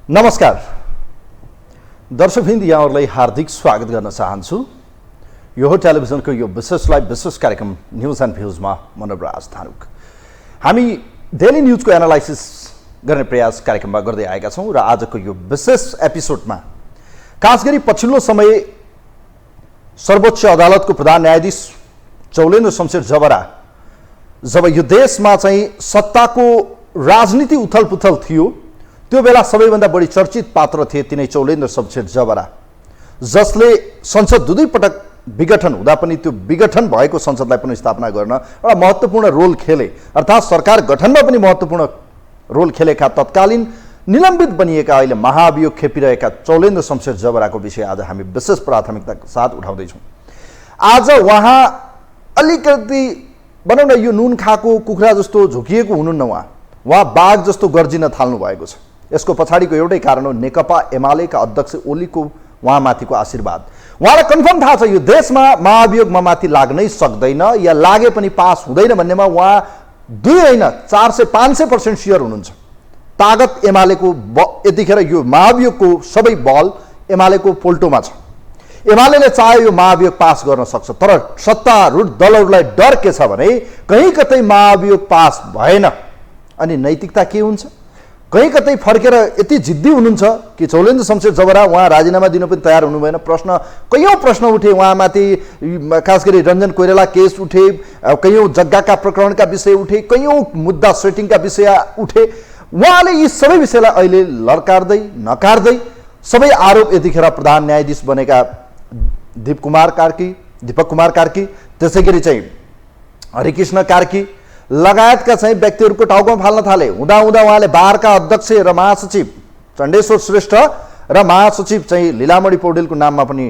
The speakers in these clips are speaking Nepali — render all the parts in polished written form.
नमस्कार दर्शकवृन्द, यहाँहरूलाई हार्दिक स्वागत गर्न चाहन्छु। यो हो टेलिभिजनको यो विशेष लाइभ विशेष कार्यक्रम न्युज एन्ड भ्युजमा मनोबराज धानुक। हामी डेली न्युजको एनालाइसिस गर्ने प्रयास कार्यक्रममा गर्दै आएका छौँ र आजको यो विशेष एपिसोडमा खास गरी पछिल्लो समय सर्वोच्च अदालतको प्रधान न्यायाधीश चौलेन्द्र शमशेर जबरा जब यो देशमा चाहिँ सत्ताको राजनीति उथलपुथल थियो, त्यो बेला सबैभन्दा बढी चर्चित पात्र थिए तिनै चौलेन्द्र शमशेर जबरा, जसले संसद दुई पटक विघटन हुँदा पनि त्यो विघटन भएको संसदलाई पुनर्स्थापना गर्न एउटा महत्त्वपूर्ण रोल खेले, अर्थात् सरकार गठनमा पनि महत्त्वपूर्ण रोल खेलेका तत्कालीन निलम्बित बनिएका अहिले महाभियोग खेपिरहेका चौलेन्द्र शमशेर जबराको विषय आज हामी विशेष प्राथमिकताका साथ उठाउँदैछौँ। आज उहाँ अलिकति भनौँ न यो नुन खाएको कुखुरा जस्तो झुकिएको हुनुहुन्न, उहाँ बाघ जस्तो गर्जिन थाल्नु भएको छ। यसको पछाडिको एउटै कारण हो नेकपा एमालेका अध्यक्ष ओलीको उहाँमाथिको आशीर्वाद। उहाँलाई कन्फर्म थाहा छ यो देशमा महाभियोगमा माथि लाग्नै सक्दैन या लागे पनि पास हुँदैन भन्नेमा उहाँ 2 होइन 400-500% स्योर हुनुहुन्छ। तागत एमालेको यतिखेर यो महाभियोगको सबै बल एमालेको पोल्टोमा छ। एमालेले चाहे यो महाभियोग पास गर्न सक्छ, तर सत्तारूढ दलहरूलाई डर के छ भने कहीँ कतै महाभियोग पास भएन अनि नैतिकता के हुन्छ। कहीँ कतै फर्केर यति जिद्दी हुनुहुन्छ कि चौलेन्द्र शमशेर जबरा उहाँ राजीनामा दिन पनि तयार हुनु भएन। कैयौँ प्रश्न उठे उहाँमाथि, खास गरी रञ्जन कोइराला केस उठे, कैयौँ जग्गाका प्रकरणका विषय उठे, कैयौँ मुद्दा सेटिङका विषय उठे। उहाँले यी सबै विषयलाई अहिले लड्कार्दै नकार्दै सबै आरोप यतिखेर प्रधान न्यायाधीश बनेका दीपक कुमार कार्की, त्यसै गरी चाहिँ हरिकृष्ण कार्की लगायतका चाहिँ व्यक्तिहरूको टाउकोमा फाल्न थाले। हुँदा उहाँले बारका अध्यक्ष र महासचिव चण्डेश्वर श्रेष्ठ र महासचिव चाहिँ लीलामणि पौडेलको नाममा पनि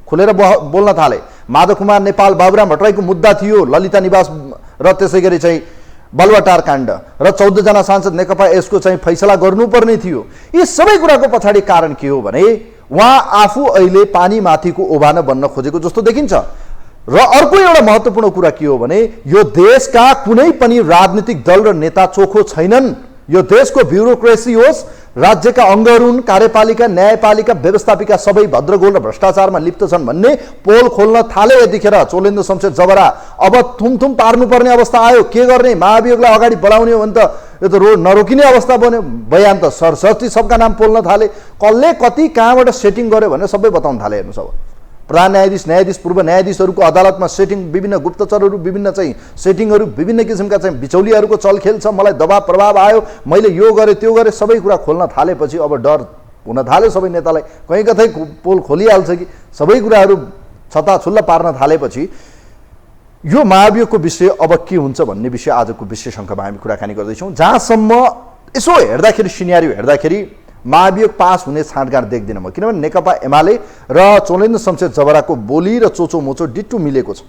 खुलेर बोल्न थाले। माधव कुमार नेपाल, बाबुराम भट्टराईको मुद्दा थियो, ललिता निवास र त्यसै गरी चाहिँ बलुवाटार काण्ड र 14 जना सांसद नेकपा यसको चाहिँ फैसला गर्नुपर्ने थियो। यी सबै कुराको पछाडि कारण के हो भने उहाँ आफू अहिले पानी माथिको ओभानो बन्न खोजेको जस्तो देखिन्छ। र अर्को एउटा महत्त्वपूर्ण कुरा के हो भने यो देशका कुनै पनि राजनीतिक दल र नेता चोखो छैनन्। यो देशको ब्युरोक्रेसी होस्, राज्यका अङ्गहरू, कार्यपालिका, न्यायपालिका, व्यवस्थापिका सबै भद्रगोल र भ्रष्टाचारमा लिप्त छन् भन्ने पोल खोल्न थाले। यतिखेर चौलेन्द्र शमशेर जबरा अब थुमथुम पार्नुपर्ने अवस्था आयो। के गर्ने, महाभियोगलाई अगाडि बढाउने हो भने त यो त रोड नरोकिने अवस्था बन्यो। बयान त सरसर्ती सबका नाम पोल्न थाले। कसले कति कहाँबाट सेटिङ गर्यो भनेर सबै बताउन थाले। हेर्नुहोस्, अब प्रधान न्यायाधीश, पूर्व न्यायाधीशहरूको अदालतमा सेटिङ, विभिन्न गुप्तचरहरू, विभिन्न चाहिँ सेटिङहरू, विभिन्न किसिमका चाहिँ बिचौलियाहरूको चलखेल छ। मलाई दबाब प्रभाव आयो, मैले यो गरेँ त्यो गरेँ, सबै कुरा खोल्न थालेपछि अब डर हुन थाल्यो सबै नेतालाई। कहीँ कतै पोल खोलिहाल्छ कि सबै कुराहरू छताछुल्ला पार्न थालेपछि यो महाभियोगको विषय अब के हुन्छ भन्ने विषय आजको विषय सङ्ख्यामा हामी कुराकानी गर्दैछौँ। जहाँसम्म यसो हेर्दाखेरि सिनेरियो हेर्दाखेरि महाभियोग पास हुने छाँटगाँट देख्दिनँ म, किनभने नेकपा एमाले र चौलेन्द्र शमशेर जबराको बोली र चोचो मोचो डिट्टो मिलेको छ।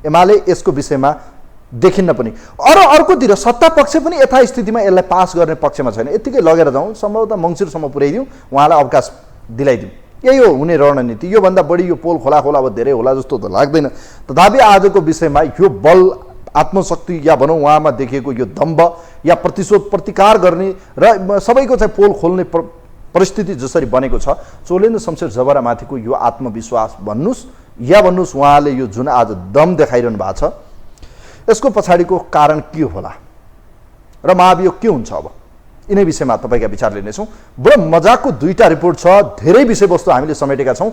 एमाले यसको विषयमा देखिन्न पनि। अर्कोतिर सत्ता पक्ष पनि यथास्थितिमा यसलाई पास गर्ने पक्षमा छैन। यत्तिकै लगेर जाउँ, सम्भवतः मङ्सिरसम्म पुर्याइदिउँ, उहाँलाई अवकाश दिलाइदिउँ, यही हो हुने रणनीति। योभन्दा बढी यो पोल खोला अब धेरै होला जस्तो त लाग्दैन। तथापि आजको विषयमा यो बल, आत्मशक्ति या भनौँ उहाँमा देखिएको यो दम्भ या प्रतिकार गर्ने र सबैको चाहिँ पोल खोल्ने परिस्थिति जसरी बनेको छ, चौलेन्द्र शमशेर जबरामाथिको यो आत्मविश्वास भन्नुहोस् या भन्नुहोस्, उहाँले यो जुन आज दम देखाइरहनु भएको छ, यसको पछाडिको कारण के होला र महाभियोग के हुन्छ, अब यिनै विषयमा तपाईँका विचार लिनेछौँ। बडो मजाको 2टा रिपोर्ट छ, धेरै विषयवस्तु हामीले समेटेका छौँ।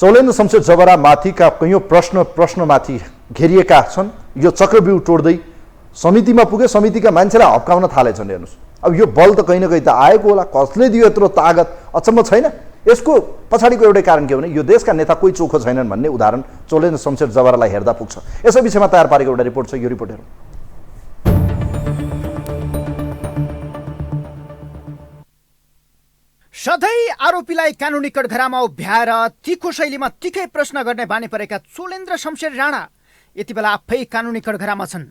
चौलेन्द्र शमशेर जबरा माथिका कैयौँ प्रश्नमाथि घेरिएका छन्। यो चक्रव्यूह तोड्दै समितिमा पुगे, समितिका मान्छेलाई हप्काउन थालेछन्। हेर्नुहोस्, अब यो बल त कहीँ न कहीँ त आएको होला, कसले दियो यत्रो तागत, अचम्म छैन। यसको पछाडिको एउटै कारण के हो भने यो देशका नेता कोही चोखो छैनन् भन्ने उदाहरण चौलेन्द्र शमशेर जबरालाई हेर्दा पुग्छ। यसै विषयमा तयार पारेको एउटा रिपोर्ट छ, यो रिपोर्ट हेरौँ। सधैँ आरोपीलाई कानुनी कठघरामा उभ्याएर तीखो शैलीमा तीखै प्रश्न गर्ने बानी परेका चौलेन्द्र शमशेर राणा यति बेला आफै कानुनी कठघरामा छन्।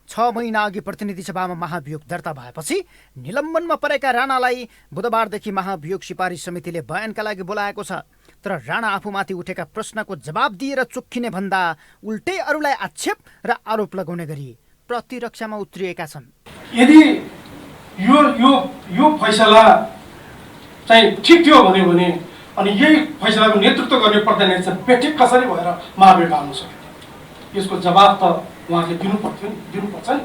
6 महिना अघि प्रतिनिधि सभामा महाभियोग दर्ता भएपछि निलम्बनमा परेका राणालाई बुधबारदेखि महाभियोग सिफारिस समितिले बयानका लागि बोलाएको छ। तर राणा आफूमाथि उठेका प्रश्नको जवाब दिएर चुक्किने भन्दा उल्टै अरूलाई आक्षेप र आरोप लगाउने गरी प्रतिरक्षामा उत्रिएका छन्। यदि यो फैसला चाहिँ ठिक थियो भन्यो भने अनि यही फैसलाको नेतृत्व गर्ने प्रधान न्यायाधीश बेठिक कसरी भएर महाभियोग हाल्न सक्यो? यसको जवाब त उहाँले दिनुपर्छ नि।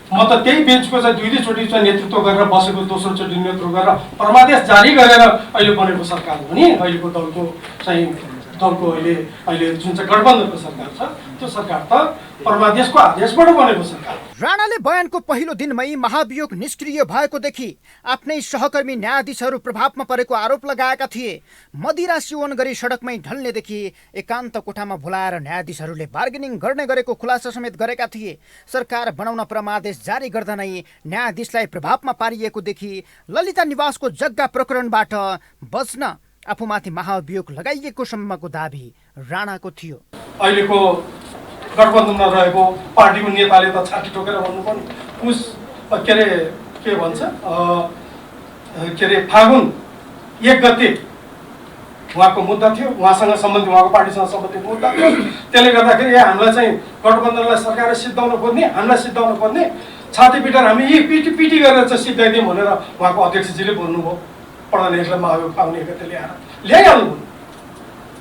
म त त्यही बेन्चको चाहिँ दुईचोटि चाहिँ नेतृत्व गरेर बसेको, दोस्रोचोटि नेतृत्व गरेर परमादेश जारी गरेर अहिले बनेको सरकार हो नि, अहिलेको दलको अहिले जुन चाहिँ गठबन्धनको सरकार छ त्यो सरकार त परमादेशको आदेशबाट बनेको सरकार। राणाले बयानको पहिलो दिनमै महाभियोग निष्क्रिय भएकोदेखि आफ्नै सहकर्मी न्यायाधीशहरू प्रभावमा परेको आरोप लगाएका थिए। मदिरा सेवन गरी सडकमै ढल्नेदेखि एकान्त कोठामा बोलाएर न्यायाधीशहरूले बार्गेनिङ गर्ने गरेको खुलासा समेत गरेका थिए। सरकार बनाउन परमादेश जारी गर्दा नै न्यायाधीशलाई प्रभावमा पारिएकोदेखि ललिता निवासको जग्गा प्रकरणबाट बच्न आफूमाथि महाभियोग लगाइएको सम्मको दाबी राणाको थियो। अहिलेको गठबन्धनमा रहेको पार्टीको नेताले त छाती टोकेर भन्नुपर्ने के भन्छ फागुन 1 गते उहाँको मुद्दा थियो, उहाँसँग सम्बन्धित उहाँको पार्टीसँग सम्बन्धित मुद्दा थियो। त्यसले गर्दाखेरि हामीलाई चाहिँ गठबन्धनलाई सरकारले सिद्धाउन पर्ने, हामीलाई सिद्धाउन पर्ने, छाती पिटेर हामी यही पिटी गरेर चाहिँ सिद्धाइदिउँ भनेर उहाँको अध्यक्षजीले भन्नुभयो। प्रधान न्यायाधीशलाई महाभियोग फागुन 1 गते ल्याइहाल्नु।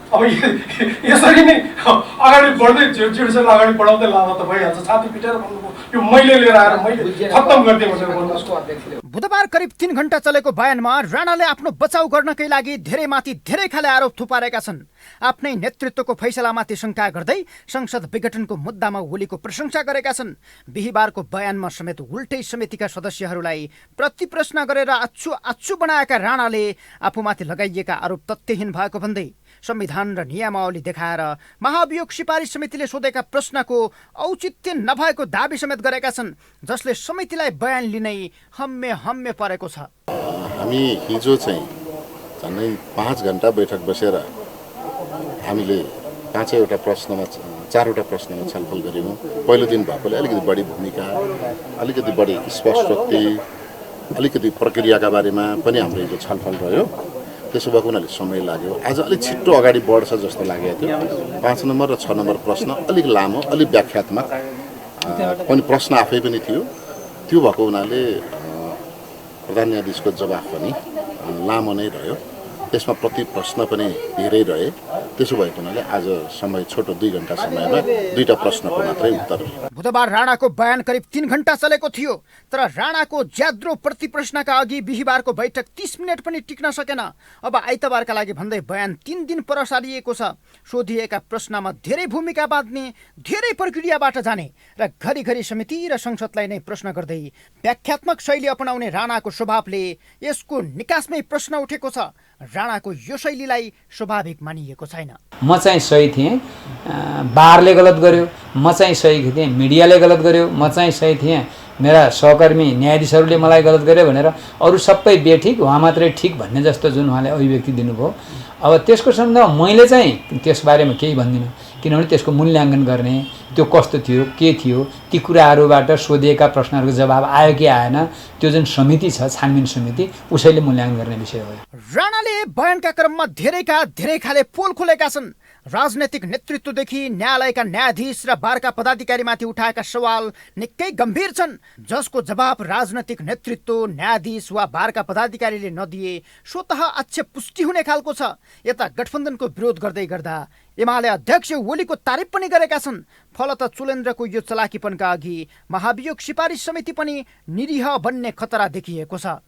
अब यसरी नै अगाडि बढ्दै जुडिसियल अगाडि बढाउँदै लाँदा त भइहाल्छ। छाती पिटेर भन्नुभयो यो मैले लिएर आएर मैले खत्तम गरिदिएँ भनेर भन्नु। बुधबार करिब 3 घण्टा चलेको बयानमा राणाले आफ्नो बचाउ गर्नकै लागि धेरैमाथि धेरै खाले आरोप थुपारेका छन्। आफ्नै नेतृत्वको फैसलामाथि शङ्का गर्दै संसद विघटनको मुद्दामा ओलीको प्रशंसा गरेका छन्। बिहिबारको बयानमा समेत उल्टै समितिका सदस्यहरूलाई प्रतिप्रश्न गरेर आच्छु बनाएका राणाले आफूमाथि लगाइएका आरोप तथ्यहीन भएको भन्दै संविधान र नियमावली देखाएर महाभियोग सिफारिस समितिले सोधेका प्रश्नको औचित्य नभएको दाबी समेत गरेका छन्, जसले समितिलाई बयान लिनै हम्मे परेको छ। हामी हिजो चाहिँ झन्डै 5 घण्टा बैठक बसेर हामीले 4वटा प्रश्नमा छलफल गऱ्यौँ। पहिलो दिन भएकोले अलिकति बढी भूमिका, अलिकति बढी स्पष्टोक्ति, अलिकति प्रक्रियाका बारेमा पनि हाम्रो हिजो छलफल रह्यो। त्यसो भएको हुनाले समय लाग्यो। आज अलिक छिट्टो अगाडि बढ्छ जस्तो लागेको थियो। 5 नम्बर र 6 नम्बर प्रश्न अलिक लामो, अलिक व्याख्यात्मक पनि प्रश्न आफै पनि थियो। त्यो भएको हुनाले प्रधान न्यायाधीशको जवाफ पनि लामो नै रह्यो। त्यसमा प्रति प्रश्न पनि धेरै रहे। त्यसो भएको हुनाले आज समय छोटो 2 घण्टा समयमा 2टा प्रश्नको मात्रै उत्तर। बुधबार राणाको बयान करिब 3 घण्टा चलेको थियो, तर राणाको ज्याद्रो प्रतिप्रश्नका अघि बिहिबारको बैठक 30 मिनट पनि टिक्न सकेन। अब आइतबारका लागि भन्दै बयान 3 दिन पर सारिएको छ। सोधिएका प्रश्नमा धेरै भूमिका बाँध्ने, धेरै प्रक्रियाबाट जाने र घरिघरि समिति र संसदलाई नै प्रश्न गर्दै व्याख्यात्मक शैली अपनाउने राणाको स्वभावले यसको निकासमै प्रश्न उठेको छ। राणाको यो शैलीलाई स्वाभाविक मानिएको छैन। म चाहिँ सही थिएँ, बारले गलत गर्यो, म चाहिँ सही थिएँ, मिडियाले गलत गर्यो, म चाहिँ सही थिएँ, मेरा सहकर्मी न्यायाधीशहरूले मलाई गलत गर्यो भनेर अरू सबै बेठिक उहाँ मात्रै ठिक भन्ने जस्तो जुन उहाँले अभिव्यक्ति दिनुभयो। अब त्यसको सन्दर्भमा मैले चाहिँ त्यसबारेमा केही भन्दिनँ, किनभने त्यसको मूल्याङ्कन गर्ने त्यो कस्तो थियो, के थियो, ती कुराहरूबाट सोधिएका प्रश्नहरूको जवाब आयो कि आएन, त्यो जुन समिति छ, छानबिन समिति, उसैले मूल्याङ्कन गर्ने विषय हो। राणाले बयानका क्रममा धेरै खाले पोल खोलेका छन्। राजनैतिक नेतृत्वदेखि न्यायालयका न्यायाधीश र बारका पदाधिकारीमाथि उठाएका सवाल निकै गम्भीर छन्, जसको जवाब राजनैतिक नेतृत्व, न्यायाधीश वा बारका पदाधिकारीले नदिए स्वतः आक्षेप पुष्टि हुने खालको छ। यता गठबन्धनको विरोध गर्दै गर्दा एमाले अध्यक्ष ओलीको तारिफ पनि गरेका छन्। फलत चुलेन्द्रको यो चलाकीपनका अघि महाभियोग सिफारिस समिति पनि निरीह बन्ने खतरा देखिएको छ।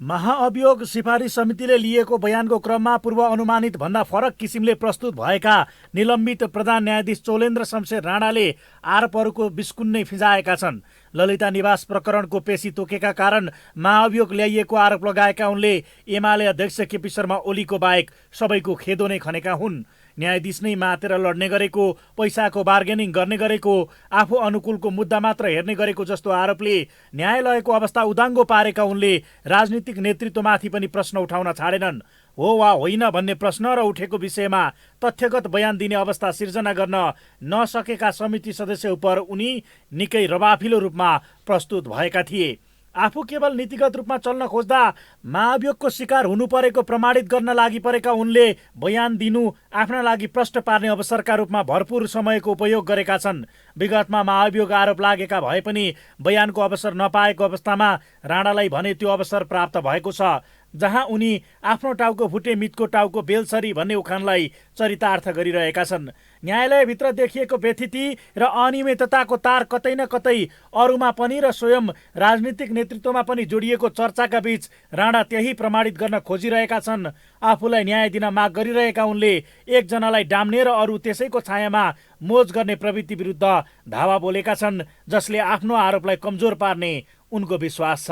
महाअभियोग सिफारिस समितिले लिएको बयानको क्रममा पूर्व अनुमानित भन्दा फरक किसिमले प्रस्तुत भएका निलम्बित प्रधान न्यायाधीश चोलेन्द्र शमशेर राणाले आरोपहरूको बिस्कुन्नै फिजाएका छन्। ललिता निवास प्रकरणको पेशी तोकेका कारण महाअभियोग ल्याइएको आरोप लगाएका उनले एमाले अध्यक्ष केपी शर्मा ओलीको बाहेक सबैको खेदो नै खनेका हुन्। न्यायाधीश नै मातेर लड्ने गरेको, पैसाको बार्गेनिङ गर्ने गरेको, आफू अनुकूलको मुद्दा मात्र हेर्ने गरेको जस्तो आरोपले न्यायालयको अवस्था उदाङ्गो पारेका उनले राजनीतिक नेतृत्वमाथि पनि प्रश्न उठाउन छाडेनन्। हो वा होइन भन्ने प्रश्न र उठेको विषयमा तथ्यगत बयान दिने अवस्था सिर्जना गर्न नसकेका समिति सदस्य उप उनी निकै रवाफिलो रूपमा प्रस्तुत भएका थिए। आफू केवल नीतिगत रूपमा चल्न खोज्दा महाभियोगको शिकार हुनु परेको प्रमाणित गर्न लागि परेका उनले बयान दिनु आफ्ना लागि प्रश्न पार्ने अवसरका रूपमा भरपूर समयको उपयोग गरेका छन्। विगतमा महाभियोग आरोप लागेका भए पनि बयानको अवसर नपाएको अवस्थामा राणालाई भने त्यो अवसर प्राप्त भएको छ, जहाँ उनी आफ्नो टाउको फुटे मितको टाउको बेलसरी भन्ने उखानलाई चरितार्थ गरिरहेका छन्। न्यायालयभित्र देखिएको व्यथिति र अनियमितताको तार कतै न कतै अरूमा पनि र स्वयं राजनीतिक नेतृत्वमा पनि जोडिएको चर्चाका बीच राणा त्यही प्रमाणित गर्न खोजिरहेका छन्। आफूलाई न्याय दिन माग गरिरहेका उनले एकजनालाई डाम्ने र अरू त्यसैको छायामा मोज गर्ने प्रवृत्ति विरुद्ध धावा बोलेका छन्, जसले आफ्नो आरोपलाई कमजोर पार्ने उनको विश्वास छ।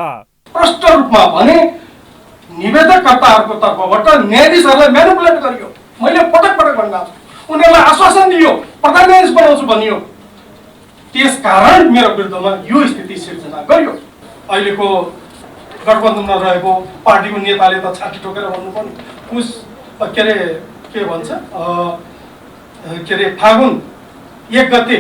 प्रष्ट रूपमा भने निवेदकर्ताहरूको तर्फबाट न्यायाधीशहरूलाई म्यानिपुलेट गरियो। मैले पटक पटक भन्दा उनीहरूलाई आश्वासन दियो प्रधान न्यायाधीश बनाउँछु भनियो। त्यसकारण मेरो विरुद्धमा यो स्थिति सिर्जना गरियो। अहिलेको गठबन्धनमा रहेको पार्टीको नेताले त छाती ठोकेर भन्नुपर्ने उस के भन्छ फागुन 1 गते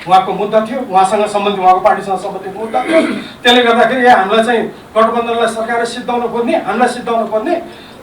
उहाँको मुद्दा थियो, उहाँसँग सम्बन्धित उहाँको पार्टीसँग सम्बन्धित मुद्दा थियो। त्यसले गर्दाखेरि हामीलाई चाहिँ गठबन्धनलाई सरकारले सिद्धाउन खोज्ने, हामीलाई सिद्धाउन खोज्ने,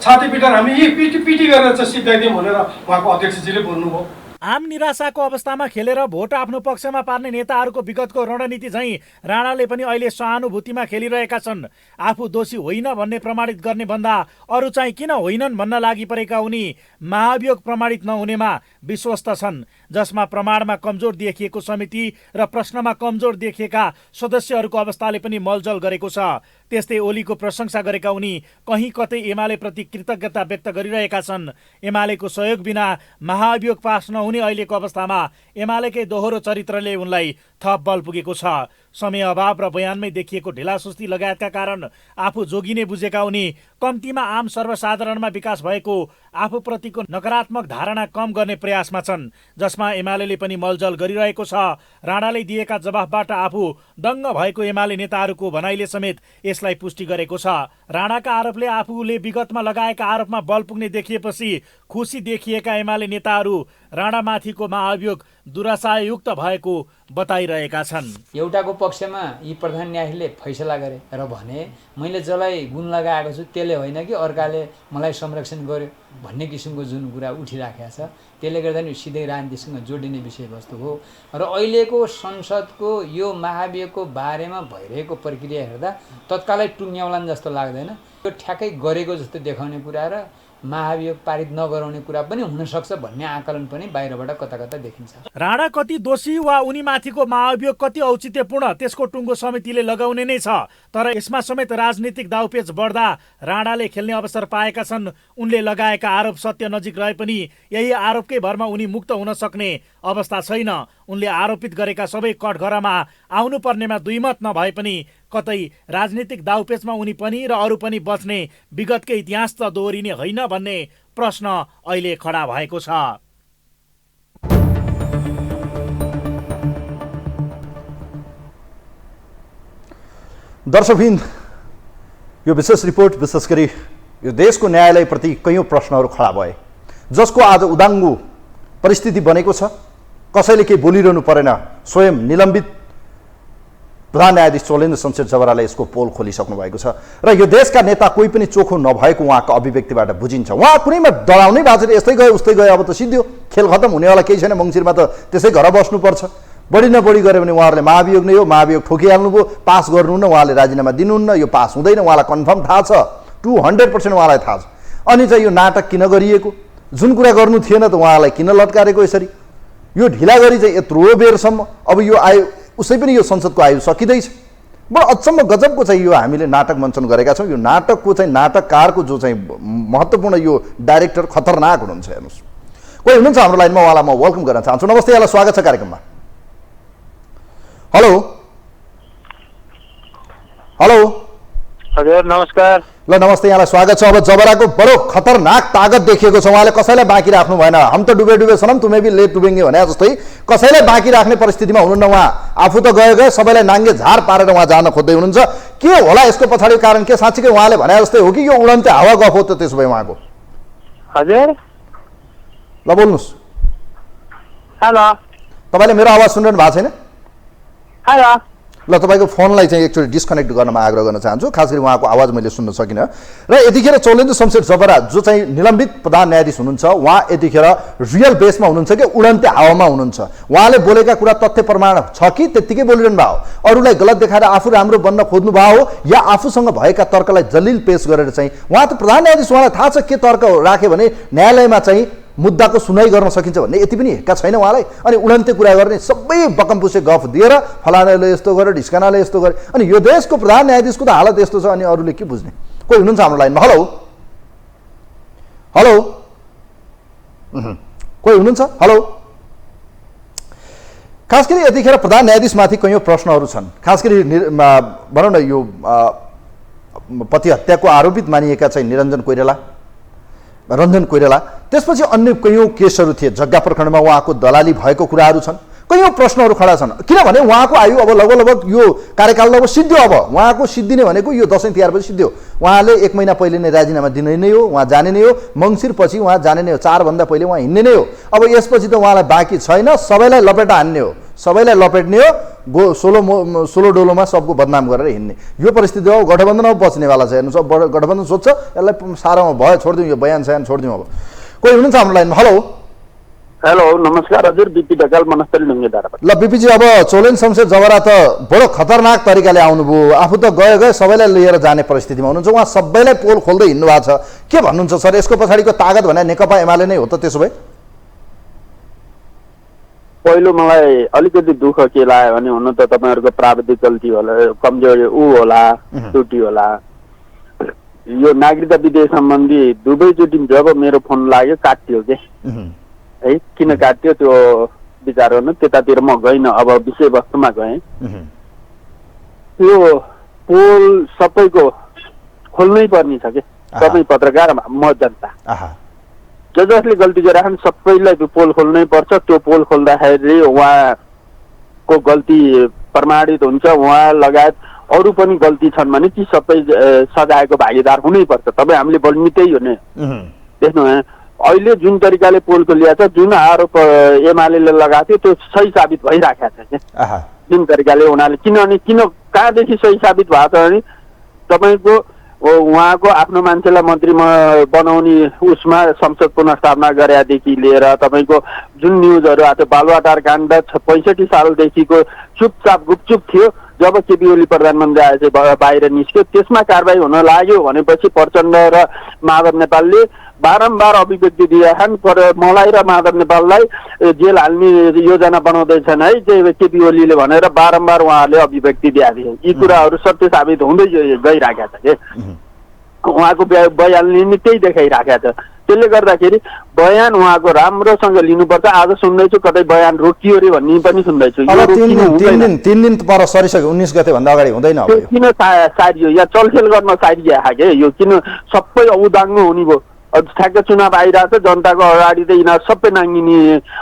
छाती पिटाएर हामी यही पिटी गरेर चाहिँ सिद्धाइदिउँ भनेर उहाँको अध्यक्षजीले बोल्नुभयो। आम निराशाको अवस्थामा खेलेर भोट आफ्नो पक्षमा पार्ने नेताहरूको विगतको रणनीति झैँ राणाले पनि अहिले सहानुभूतिमा खेलिरहेका छन्। आफू दोषी होइन भन्ने प्रमाणित गर्ने भन्दा अरू चाहिँ किन होइनन् भन्न लागि परेका उनी महाभियोग प्रमाणित नहुनेमा विश्वस्त छन्, जसमा प्रमाणमा कमजोर देखिएको समिति र प्रश्नमा कमजोर देखिएका सदस्यहरूको अवस्थाले पनि मलजल गरेको छ। त्यस्तै ओलीको प्रशंसा गरेका उनी कहीँ कतै एमालेप्रति कृतज्ञता व्यक्त गरिरहेका छन्। एमालेको सहयोग बिना महाभियोग पास नहुने अहिलेको अवस्थामा एमालेकै दोहोरो चरित्रले उनलाई थप बल पुगेको छ। समय अभाव र बयानमै देखिएको ढिलासुस्ती लगायतका कारण आफू जोगिने बुझेका उनी कम्तीमा आम सर्वसाधारणमा विकास भएको आफूप्रतिको नकारात्मक धारणा कम गर्ने प्रयासमा छन्, जसमा एमालेले पनि मलजल गरिरहेको छ। राणाले दिएका जवाफबाट आफू दङ्ग भएको एमाले नेताहरूको भनाइले समेत यसलाई पुष्टि गरेको छ। राणाका आरोपले आफूले विगतमा लगाएका आरोपमा बल पुग्ने देखिएपछि खुसी देखिएका एमाले नेताहरू राणामाथिको महाभियोग दुराशायुक्त भएको बताइरहेका छन्। एउटाको पक्षमा यी प्रधान न्यायाधीशले फैसला गरे र भने मैले जसलाई गुण लगाएको छु त्यसले होइन कि अर्काले मलाई संरक्षण गर्यो भन्ने किसिमको जुन कुरा उठिराखेको छ, त्यसले गर्दा नि सिधै राजनीतिसँग जोडिने विषयवस्तु हो। र अहिलेको संसदको यो महाभियोगको बारेमा भइरहेको प्रक्रिया हेर्दा तत्कालै टुङ्ग्याउलान् जस्तो लाग्दैन। यो ठ्याक्कै गरेको जस्तो देखाउने कुरा र महाभियोग पारित नगराउने कुरा पनि हुनसक्छ भन्ने आकलन पनि बाहिरबाट कता कता देखिन्छ। राणा कति दोषी वा उनीमाथिको महाभियोग कति औचित्यपूर्ण त्यसको टुङ्गो समितिले लगाउने नै छ। तर यसमा समेत राजनीतिक दाउपेच बढ्दा राणाले खेल्ने अवसर पाएका छन्। उनले लगाएका आरोप सत्य नजिक रहे पनि यही आरोपकै भरमा उनी मुक्त हुन सक्ने अवस्था छैन। उनले आरोपित गरेका सबै कठघरामा आउनुपर्नेमा दुईमत नभए पनि कतै राजनीतिक दाउपेचमा उनी पनि र अरू पनि बच्ने विगतकै इतिहास त दोहोरिने होइन भन्ने प्रश्न अहिले खडा भएको छ। दर्शकवृन्द, यो विशेष रिपोर्ट विशेष गरी यो देशको न्यायालयप्रति कैयौँ प्रश्नहरू खडा भए, जसको आज उदाङ्गो परिस्थिति बनेको छ। कसैले केही बोलिरहनु परेन। स्वयं निलम्बित प्रधान न्यायाधीश चोलेन्द्र शमशेर जबराले यसको पोल खोलिसक्नु भएको छ र यो देशका नेता कोही पनि चोखो नभएको उहाँको अभिव्यक्तिबाट बुझिन्छ। उहाँ कुनैमा डराउनै भएको छ, यस्तै गयो उस्तै गयो, अब त सिद्धो खेल खत्म हुनेवाला केही छैन, मङ्सिरमा त त्यसै घर बस्नुपर्छ। बढी नबढी गऱ्यो भने उहाँहरूले महाभियोग नै हो, महाभियोग ठोकिहाल्नुभयो, पास गर्नुहुन्न, उहाँले राजीनामा दिनुहुन्न, यो पास हुँदैन, उहाँलाई कन्फर्म थाहा छ, 200% उहाँलाई थाहा छ। अनि चाहिँ यो नाटक किन गरिएको, जुन कुरा गर्नु थिएन त उहाँलाई किन लट्कारेको यसरी, यो ढिला गरी चाहिँ यत्रो बेरसम्म, अब यो आयु उसै पनि यो संसदको आयु सकिँदैछ। बडो अचम्म गजबको चाहिँ यो हामीले नाटक मञ्चन गरेका छौँ। यो नाटकको चाहिँ नाटककारको जो चाहिँ महत्त्वपूर्ण यो डाइरेक्टर खतरनाक हुनुहुन्छ। हेर्नुहोस्, कोही हुनुहुन्छ हाम्रो लाइनमा, उहाँलाई म वेलकम गर्न चाहन्छु। नमस्ते, यहाँलाई स्वागत छ कार्यक्रममा। हेलो हेलो हजुर नमस्कार। ल नमस्ते, यहाँलाई स्वागत छ। अब जबराको बडो खतरनाक ताकत देखिएको छ। उहाँले कसैलाई बाँकी राख्नु भएन। हम त डुबे डुबे सनम तुम्हें भी ले डुबेंगे भने जस्तै कसैलाई बाँकी राख्ने परिस्थितिमा हुनुहुन्न उहाँ। आफू त गए सबैलाई नाङ्गे झार पारेर उहाँ जान खोज्दै हुनुहुन्छ। के होला यसको पछाडि कारण? के साँच्चीकै उहाँले भने जस्तै हो कि यो उडन्ते हावा गफ हो त त्यसो भए उहाँको? हजुर ल बोल्नुहोस्। हेलो, तपाईँले मेरो आवाज सुनिरहनु भएको छैन? हेलो ल तपाईँको फोनलाई चाहिँ एकचोटि डिस्कनेक्ट गर्नमा आग्रह गर्न चाहन्छु, खास गरी उहाँको आवाज मैले सुन्न सकिनँ। र यतिखेर चौलेन्द्र शमशेर जबरा जो चाहिँ निलम्बित प्रधान न्यायाधीश हुनुहुन्छ, उहाँ यतिखेर रियल बेसमा हुनुहुन्छ कि उडन्ते हावामा हुनुहुन्छ? उहाँले बोलेका कुरा तथ्य प्रमाण छ कि त्यत्तिकै बोलिरहनु भयो, अरूलाई गलत देखाएर आफू राम्रो बन्न खोज्नु भयो हो, या आफूसँग भएका तर्कलाई दलिल पेश गरेर चाहिँ? उहाँ त प्रधान न्यायाधीश, उहाँलाई थाहा छ के तर्क राख्यो भने न्यायालयमा चाहिँ मुद्दाको सुनाइ गर्न सकिन्छ भन्ने यति पनि हिक्का छैन उहाँलाई। अनि उडन्ते कुरा गर्ने, सबै बकमपुसे गफ दिएर फलानाले यस्तो गर्यो, ढिस्कानाले यस्तो गर्यो, अनि यो देशको प्रधान न्यायाधीशको त हालत यस्तो छ, अनि अरूले के बुझ्ने? कोही हुनुहुन्छ हाम्रो लाइनमा? हेलो हेलो, कोही हुनुहुन्छ? हेलो। खास गरी यतिखेर प्रधान न्यायाधीशमाथि कैयौँ प्रश्नहरू छन्। खास गरी भनौँ न, यो पति हत्याको आरोपित मानिएका चाहिँ रञ्जन कोइराला, त्यसपछि अन्य कैयौँ केसहरू थिए। जग्गा प्रखण्डमा उहाँको दलाली भएको कुराहरू छन्, कैयौँ प्रश्नहरू खडा छन्। किनभने उहाँको आयु अब लगभग यो कार्यकाल अब सिद्धियो। अब उहाँको सिद्धिने भनेको यो दसैँ तिहारपछि सिद्धियो। उहाँले 1 महिना पहिले नै राजीनामा दिने नै हो, उहाँ जाने नै हो, मङ्सिरपछि उहाँ जाने नै हो, 4 भन्दा पहिले उहाँ हिँड्ने नै हो। अब यसपछि त उहाँलाई बाँकी छैन, सबैलाई लपेटा हान्ने हो, सबैलाई लपेट्ने हो, सोलो डोलोमा सबको बदनाम गरेर हिँड्ने यो परिस्थिति हो। गठबन्धन अब बच्नेवाला छ। हेर्नुहोस्, अब गठबन्धन सोध्छ यसलाई सारामा भयो, छोडिदिउँ, यो बयान सयान छोडिदिउँ। अब कोही हुनुहुन्छ हाम्रो लाइनमा? हेलो हेलो, नमस्कार हजुर, बिपी ढकाल, मनस्थली ढुङ्गेधारा। ल बिपीजी, अब चौलेन्द्र शमशेर जबरा त बडो खतरनाक तरिकाले आउनुभयो। आफू त गए सबैलाई लिएर जाने परिस्थितिमा हुनुहुन्छ, उहाँ सबैलाई पोल खोल्दै हिँड्नु भएको छ। के भन्नुहुन्छ सर, यसको पछाडिको तागत भने नेकपा एमाले नै हो त? त्यसो भए पहिलो मलाई अलिकति दुःख के लाग्यो भने, हुन त तपाईँहरूको प्राविधिक गल्ती होला, कमजोरी होला, त्रुटि होला। यो नागरिकता विधेयक सम्बन्धी दुवैचोटि जब मेरो फोन लाग्यो काट्यो के है, किन काट्यो त्यो विचार गर्नु, त्यतातिर म गइनँ। अब विषयवस्तुमा गएँ। त्यो पोल सबैको खोल्नै पर्ने छ कि, सबै पत्रकार, म जनता, जसले गल्ती गरेर सबैलाई त्यो पोल खोल्नै पर्छ। त्यो पोल खोल्दाखेरि उहाँको गल्ती प्रमाणित हुन्छ, उहाँ लगायत अरू पनि गल्ती छन् भने ती सबै सजायको भागीदार हुनैपर्छ। तपाईँ हामीले बोल्ने त्यही हो नि। देख्नु अहिले जुन तरिकाले पोल खोलिएको छ, जुन आरोप एमाले लगाएको थियो त्यो सही साबित भइराखेको छ क्या। जुन तरिकाले उनीहरूले किन कहाँदेखि सही साबित भएको छ भने, तपाईँको उहाँको आफ्नो मान्छेलाई मन्त्रीमा बनाउने उसमा संसद पुनर्स्थापना गरेदेखि लिएर तपाईँको जुन न्युजहरू आएको थियो, बालुवाटार काण्ड 65 सालदेखिको चुपचाप गुपचुप थियो। जब केपी ओली प्रधानमन्त्री आएपछि बाहिर निस्क्यो, त्यसमा कारबाही हुन लाग्यो भनेपछि प्रचण्ड र माधव नेपालले बारम्बार अभिव्यक्ति दिएछन्। मलाई र माधव नेपाललाई जेल हाल्ने योजना बनाउँदैछन् है केपी ओलीले भनेर बारम्बार उहाँहरूले अभिव्यक्ति दिएको थिए। यी कुराहरू सत्य साबित हुँदै गइराखेको छ कि उहाँको बयानले नि त्यही देखाइराखेको छ। त्यसले गर्दाखेरि बयान उहाँको राम्रोसँग लिनुपर्छ। आज सुन्दैछु कतै बयान रोकियो रे भन्ने पनि सुन्दैछु। 3 दिन पर सरिसक्यो, 19 गते भन्दा अगाडि हुँदैन। अब किन सारियो या चलखेल गर्न सारिया के यो, किन सबै उदाङ्गो हुने भयो? ठ्याक्क चुनाव आइरहेको छ, जनताको अगाडि त यिनीहरू सबै नाङ्गिने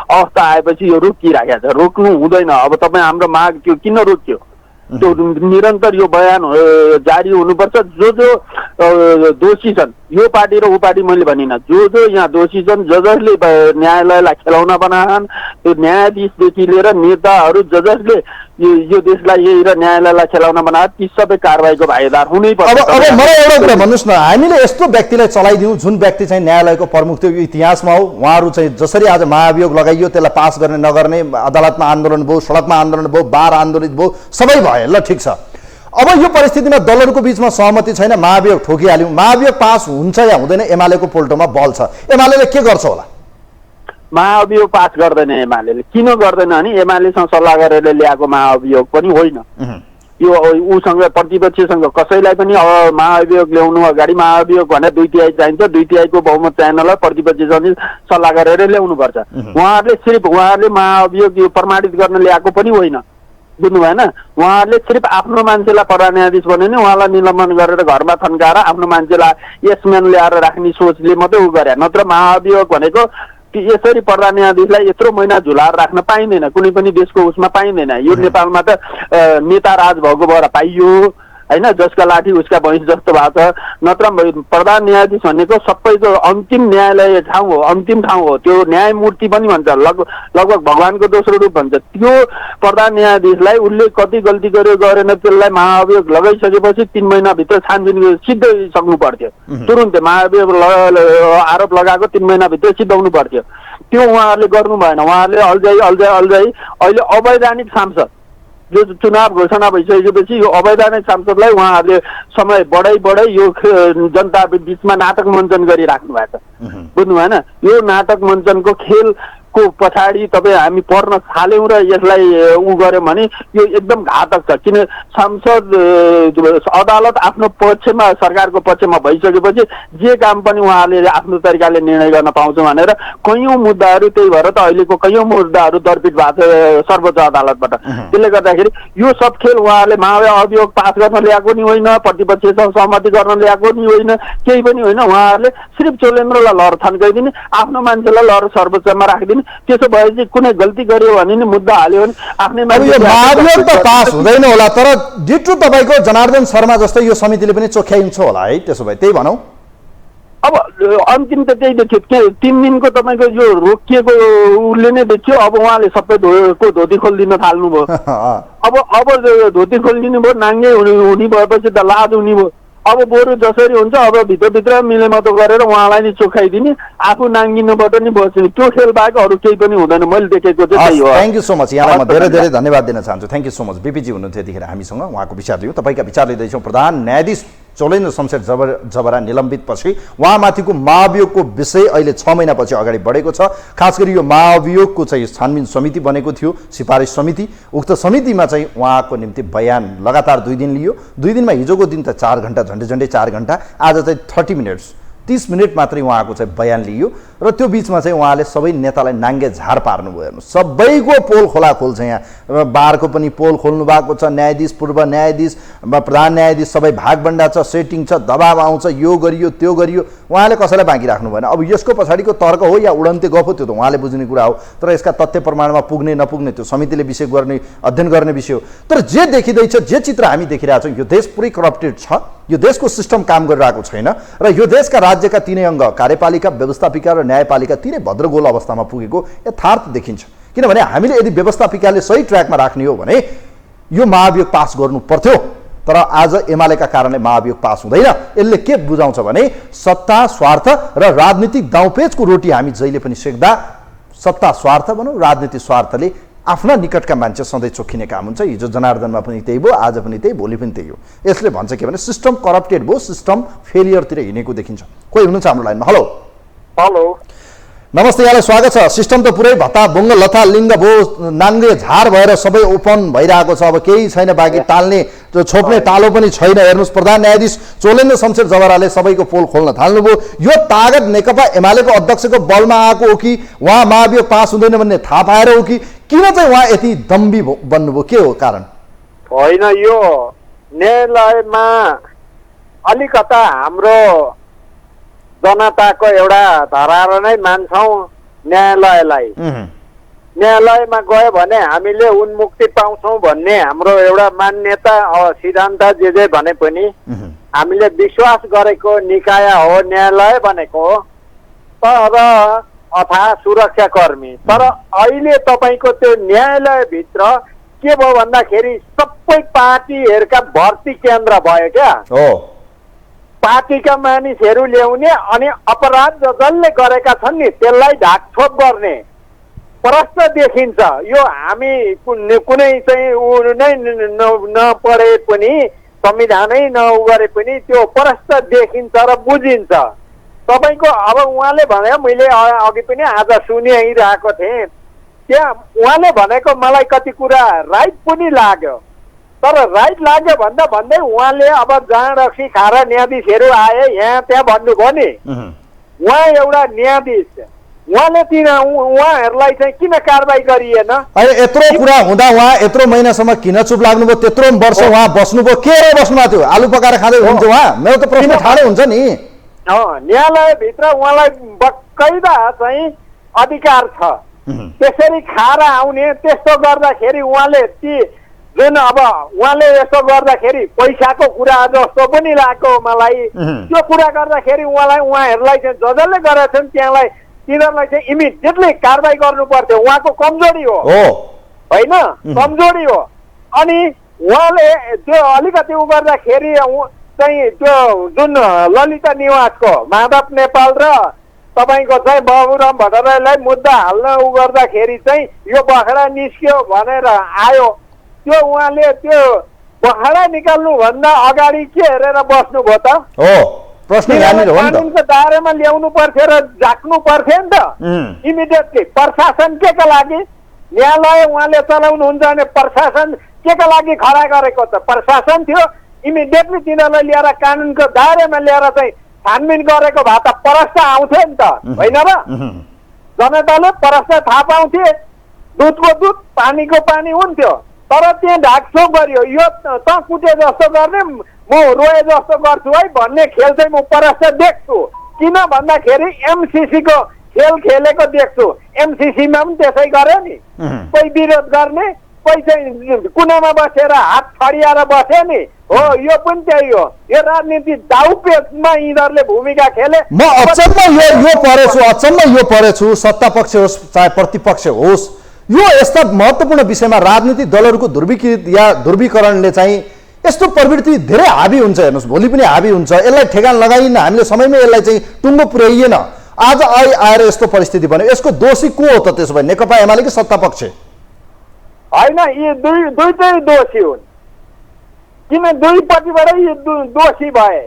अवस्था आएपछि यो रोकिराखेको छ। रोक्नु हुँदैन। अब तपाईँ हाम्रो माग त्यो किन रोक्यो? त्यो निरन्तर यो बयान जारी हुनुपर्छ। जो दोषी छन्, यो पार्टी र ऊ पार्टी मैले भनिनँ, जो यहाँ दोषी छन्, जसले न्यायालयलाई खेलाउन बनाएछन्, त्यो न्यायाधीशदेखि लिएर नेताहरू जसले यो देशलाई यही र न्यायालयलाई खेलाउन बनाए, ती सबै कारबाहीको भागीदार हुनै पर्छ। अब मलाई एउटा कुरा भन्नुहोस् न, हामीले यस्तो व्यक्तिलाई चलाइदिउँ जुन व्यक्ति चाहिँ न्यायालयको प्रमुख थियो, इतिहासमा हो। उहाँहरू चाहिँ जसरी आज महाभियोग लगाइयो, त्यसलाई पास गर्ने नगर्ने, अदालतमा आन्दोलन भयो, सडकमा आन्दोलन भयो, बार आन्दोलित भयो, सबै भयो। ल ठिक छ, अब यो परिस्थितिमा दलहरूको बिचमा सहमति छैन, महाभियोग ठोकिहाल्यौँ। महाभियोग पास हुन्छ या हुँदैन, एमालेको पोल्टोमा बल छ। एमाले के गर्छ होला? महाअभियोग पास गर्दैन एमाले। किन गर्दैन भने एमालेसँग सल्लाह गरेर ल्याएको महाअभियोग पनि होइन। यो उसँग प्रतिपक्षसँग कसैलाई पनि महाअभियोग ल्याउनु अगाडि महाअभियोग भने 2/3 चाहिन्छ। 2/3 बहुमत चाहिनलाई प्रतिपक्षसँग सल्लाह गरेर ल्याउनुपर्छ। उहाँहरूले महाअभियोग यो प्रमाणित गर्न ल्याएको पनि होइन, बुझ्नु भएन? उहाँहरूले सिर्फ आफ्नो मान्छेलाई प्रधान न्यायाधीश बनाउने, उहाँलाई निलम्बन गरेर घरमा थन्काएर आफ्नो मान्छेलाई यसम्यान ल्याएर राख्ने सोचले मात्रै उ गरे। नत्र महाअभियोग भनेको यसरी प्रधान न्यायाधीशलाई यत्रो महिना झुलाएर राख्न पाइँदैन, कुनै पनि देशको उसमा पाइँदैन। यो नेपालमा त नेता राज भएको भएर पाइयो होइन, जसका लाठी उसका भैँस जस्तो भएको छ। नत्र प्रधान न्यायाधीश भनेको सबैको अन्तिम न्यायालय ठाउँ हो, अन्तिम ठाउँ हो। त्यो न्यायमूर्ति पनि भन्छ, लगभग भगवानको दोस्रो रूप भन्छ। त्यो प्रधान न्यायाधीशलाई उसले कति गल्ती गर्यो गरेन त्यसलाई महाअभियोग लगाइसकेपछि 3 महिनाभित्र छानबिन सिद्धै सक्नु पर्थ्यो। तुरुन्तै महाअभियोग आरोप लगाएको 3 महिनाभित्र सिद्धाउनु पर्थ्यो। त्यो उहाँहरूले गर्नु भएन। उहाँहरूले अल्झाइ अहिले अवैधानिक सांसद जो चुनाव घोषणा भइसकेपछि यो अवैधानिक सांसदलाई उहाँहरूले समय बढाइ यो जनता बिचमा नाटक मञ्चन गरिराख्नु भएको छ। बुझ्नु भएन? यो नाटक मञ्चनको खेलको पछाडि तपाईँ हामी पर्न थाल्यौँ र यसलाई उ गऱ्यौँ भने यो एकदम घातक छ। किन सांसद अदालत आफ्नो पक्षमा सरकारको पक्षमा भइसकेपछि जे काम पनि उहाँहरूले आफ्नो तरिकाले निर्णय गर्न पाउँछ भनेर कैयौँ मुद्दाहरू, त्यही भएर त अहिलेको कैयौँ मुद्दाहरू दर्पित भएको छ सर्वोच्च अदालतबाट। त्यसले गर्दाखेरि यो सब खेल उहाँहरूले महाअभियोग पास गर्न ल्याएको नि होइन, प्रतिपक्षसँग सहमति गर्न ल्याएको नि होइन, केही पनि होइन। उहाँहरूले सिर्फ चोलेन्द्रलाई लहर थन्काइदिने, आफ्नो मान्छेलाई लहर सर्वोच्चमा राखिदिने। त्यसो भएपछि कुनै गल्ती गर्यो भने नि मुद्दा हाल्यो भने आफ्नै महाभियोग त पास हुँदैन होला, तर डिटो तपाईँको जनार्दन शर्मा जस्तै यो समितिले पनि चोख्याइन्छ होला है। त्यसो भए त्यही भनौँ। अब अन्तिम त त्यही देखियो। 3 दिनको तपाईँको यो रोकिएको उसले नै देखियो। अब उहाँले सबैको धोती खोलिदिन थाल्नुभयो। अब धोती खोलिदिनु भयो, नाङ्गे हुने भएपछि त लाज हुने भयो। अब बरु जसरी हुन्छ अब भित्रभित्र मिलेमतो गरेर उहाँलाई नि चोखाइदिने, आफू नाङ्गिनुबाट नि बस्ने। त्यो खेल बाहेक अरू केही पनि हुँदैन। मैले देखेको चाहिँ त्यही हो। Thank you so much. यहाँलाई म धेरै धेरै धन्यवाद दिन चाहन्छु। Thank you so much. बिपीजी हुनुहुन्थ्यो यतिखेर हामीसँग, उहाँको विचार लियौँ। तपाईँका विचार लिँदैछौँ। प्रधान न्यायाधीश चोलेन्द्र शमशेर जबरा निलम्बितपछि उहाँमाथिको महाअभियोगको विषय अहिले 6 महिनापछि अगाडि बढेको छ। खास गरी यो महाअभियोगको चाहिँ छानबिन समिति बनेको थियो, सिफारिस समिति। उक्त समितिमा चाहिँ उहाँको निम्ति बयान लगातार 2 दिन लियो। 2 दिनमा हिजोको दिन त 4 घण्टा, झन्डै 4 घण्टा, आज चाहिँ 30 मिनट मात्रै उहाँको चाहिँ बयान लियो। र त्यो बिचमा चाहिँ उहाँले सबै नेतालाई नाङ्गे झार पार्नुभयो। हेर्नु, सबैको पोल खोलाखोल छ। यहाँ बारको पनि पोल खोल्नु भएको छ। न्यायाधीश, पूर्व न्यायाधीश, प्रधान न्यायाधीश सबै भागभण्डा छ, सेटिङ छ, दबाब आउँछ, यो गरियो त्यो गरियो। उहाँले कसैलाई बाँकी राख्नु भएन। अब यसको पछाडिको तर्क हो या उडन्ते गफ हो त्यो त उहाँले बुझ्ने कुरा हो, तर यसका तथ्य प्रमाणमा पुग्ने नपुग्ने त्यो समितिले विषय गर्ने, अध्ययन गर्ने विषय हो। तर जे देखिँदैछ, जे चित्र हामी देखिरहेको छौँ, यो देश पुरै करप्टेड छ। यो देशको सिस्टम काम गरिरहेको छैन र यो देशका राज्यका 3 अङ्ग, कार्यपालिका, व्यवस्थापिका र न्यायपालिका तिनै भद्रगोल अवस्थामा पुगेको यथार्थ देखिन्छ। किनभने हामीले यदि व्यवस्थापिकाले सही ट्र्याकमा राख्ने हो भने यो महाअभियोग पास गर्नु पर्थ्यो। तर आज एमालेका कारणले महाअभियोग पास हुँदैन। यसले के बुझाउँछ भने सत्ता, स्वार्थ र राजनीतिक दाउपेचको रोटी हामी जहिले पनि सेक्दा सत्ता स्वार्थ भनौँ, राजनीतिक स्वार्थले आफ्ना निकटका मान्छे सधैँ चोखिने काम हुन्छ। हिजो जनार्दनमा पनि त्यही भयो, आज पनि त्यही, भोलि पनि त्यही हो। यसले भन्छ के भने सिस्टम करप्टेड भयो, सिस्टम फेलियरतिर हिँडेको देखिन्छ। कोही हुनुहुन्छ हाम्रो लाइनमा? हेलो हेलो, नमस्ते, यहाँलाई स्वागत छ। सिस्टम त पुरै भत्ता बुङ्ग लथा लिङ्ग भो नाङ्गे झार भएर सबै ओपन भइरहेको छ। अब केही छैन बाँकी, टाल्ने छोप्ने टालो पनि छैन। हेर्नुहोस्, प्रधान न्यायाधीश चोलेन्द्र शमशेर जबराले सबैको पोल खोल्न थाल्नुभयो। यो तागत नेकपा एमालेको अध्यक्षको बलमा आएको हो कि उहाँ महाअभियोग पास हुँदैन भन्ने थाहा पाएर हो कि किन चाहिँ उहाँ यति दम्बी बन्नुभयो? के हो कारण? होइन, यो न्यायालयमा अलिकता हाम्रो जनताको एउटा धरारो नै मान्छौँ न्यायालयलाई। न्यायालयमा गयो भने हामीले उन्मुक्ति पाउँछौँ भन्ने हाम्रो एउटा मान्यता, सिद्धान्त जे भने पनि हामीले विश्वास गरेको निकाय हो न्यायालय भनेको, तर अथवा सुरक्षाकर्मी। तर अहिले तपाईँको त्यो न्यायालयभित्र के भयो भन्दाखेरि सबै पार्टीहरूका भर्ती केन्द्र भयो क्या। पार्टीका मानिसहरू ल्याउने अनि अपराध जसले गरेका छन् नि त्यसलाई ढाकछोप गर्ने प्रश्न देखिन्छ। यो हामी कुनै चाहिँ उ नै नपढे पनि, संविधानै नउ गरे पनि त्यो प्रश्न देखिन्छ र बुझिन्छ। तपाईँको अब उहाँले भने, मैले अघि पनि आज सुनिरहेको थिएँ, त्यहाँ उहाँले भनेको मलाई कति कुरा राइट पनि लाग्यो। तर राइट लाग्यो भन्दा भन्दै उहाँले अब जाँड रक्सी खाएर न्यायाधीशहरू आए यहाँ त्यहाँ भन्नुभयो नि। उहाँ एउटा न्यायाधीश, उहाँले उहाँहरूलाई चाहिँ किन कारवाही गरिएन? अहिले यत्रो कुरा हुँदा उहाँ यत्रो महिनासम्म किन चुप लाग्नुभयो? त्यत्रो वर्ष उहाँ बस्नुभयो, के बस्नुभएको थियो? आलु पकाएर खाँदै हुनुहुन्थ्यो उहाँ? मेरो त प्रश्न ठाडो हुन्छ नि। न्यायालयभित्र उहाँलाई बकाइदा चाहिँ अधिकार छ त्यसरी खाएर आउने। त्यस्तो गर्दाखेरि उहाँले ती जुन अब उहाँले यस्तो गर्दाखेरि पैसाको कुरा जस्तो पनि लाग्यो मलाई त्यो कुरा गर्दाखेरि उहाँहरूलाई चाहिँ जसले गरेका छन् त्यहाँलाई तिनीहरूलाई चाहिँ इमिडिएटली कारबाही गर्नु पर्थ्यो उहाँको कमजोरी हो होइन कमजोरी हो अनि उहाँले त्यो अलिकति उ गर्दाखेरि चाहिँ त्यो जुन ललिता निवासको माधव नेपाल र तपाईँको चाहिँ बाबुराम भट्टराईलाई मुद्दा हाल्न उ गर्दाखेरि चाहिँ यो बखडा निस्क्यो भनेर आयो त्यो उहाँले त्यो बखडा निकाल्नुभन्दा अगाडि के हेरेर बस्नुभयो त कानुनको दायरामा ल्याउनु पर्थ्यो र झाक्नु पर्थ्यो नि त इमिडिएटली प्रशासन के का लागि न्यायालय उहाँले चलाउनुहुन्छ भने प्रशासन के का लागि खडा गरेको त प्रशासन थियो इमिडिएटली तिनीहरूलाई ल्याएर कानुनको दायरामा ल्याएर चाहिँ छानबिन गरेको भए त परस्त आउँथ्यो नि त होइन र जनताले परस्त थाहा पाउँथे दुधको दुध पानीको पानी हुन्थ्यो तर त्यहाँ ढाकछोप गरियो यो त कुटे जस्तो गर्ने म रोए जस्तो गर्छु है भन्ने खेल चाहिँ म परस्त देख्छु किन भन्दाखेरि एमसिसीको खेल खेलेको देख्छु एमसिसीमा पनि त्यसै गर्यो नि कोही विरोध गर्ने कोही चाहिँ कुनामा बसेर हात छडिएर बस्यो नि हो यो पनि त्यही हो यो राजनीति दाउपेचमा यिनीहरूले भूमिका खेले म अचम्म यो परेछु सत्ता पक्ष होस् चाहे प्रतिपक्ष होस् यो यस्ता महत्त्वपूर्ण विषयमा राजनीतिक दलहरूको ध्रुवीकृत या ध्रुवीकरणले चाहिँ यस्तो प्रवृत्ति धेरै हावी हुन्छ हेर्नुहोस् भोलि पनि हावी हुन्छ यसलाई ठेगान लगाइन हामीले समयमै यसलाई चाहिँ टुङ्गो पुर्याइएन आज आएर यस्तो परिस्थिति बन्यो यसको दोषी को हो त त्यसो भए नेकपा एमाले कि सत्ता पक्ष होइन यी दुईटै दोषी हुन् किन दुईपट्टिबाट यी दोषी भए